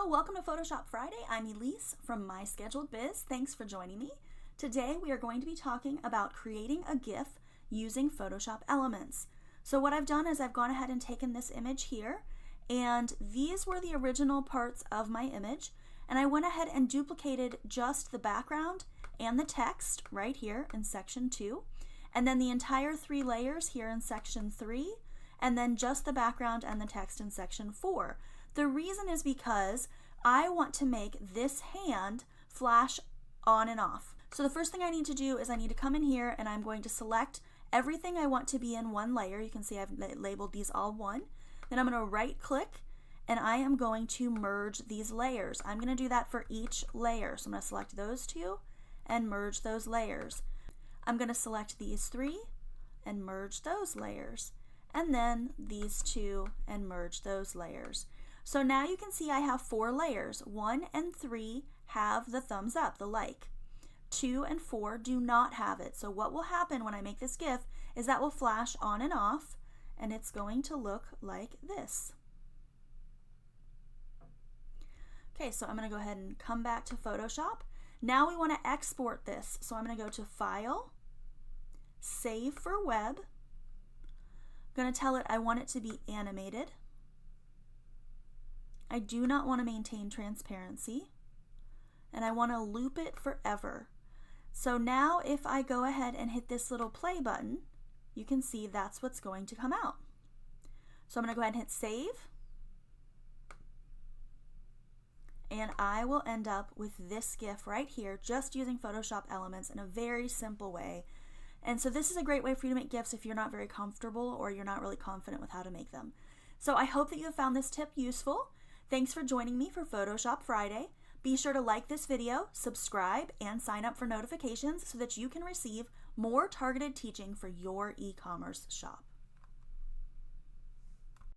Hello, welcome to Photoshop Friday. I'm Elise from MyScheduledBiz. Thanks for joining me. Today we are going to be talking about creating a GIF using Photoshop Elements. So what I've done is I've gone ahead and taken this image here, and these were the original parts of my image, and I went ahead and duplicated just the background and the text right here in section 2, and then the entire 3 layers here in section 3, and then just the background and the text in section 4. The reason is because I want to make this hand flash on and off. So the first thing I need to do is I need to come in here and I'm going to select everything I want to be in one layer. You can see I've labeled these all one. Then I'm going to right click and I am going to merge these layers. I'm going to do that for each layer. So I'm going to select those 2 and merge those layers. I'm going to select these 3 and merge those layers. And then these 2 and merge those layers. So now you can see I have 4 layers. 1 and 3 have the thumbs up, the like. 2 and 4 do not have it. So what will happen when I make this GIF is that will flash on and off, and it's going to look like this. Okay, so I'm going to go ahead and come back to Photoshop. Now we want to export this. So I'm going to go to File, Save for Web. I'm going to tell it I want it to be animated. I do not want to maintain transparency, and I want to loop it forever. So now if I go ahead and hit this little play button, you can see that's what's going to come out. So I'm going to go ahead and hit save, and I will end up with this GIF right here just using Photoshop Elements in a very simple way. And so this is a great way for you to make GIFs if you're not very comfortable or you're not really confident with how to make them. So I hope that you have found this tip useful. Thanks for joining me for Photoshop Friday. Be sure to like this video, subscribe, and sign up for notifications so that you can receive more targeted teaching for your e-commerce shop.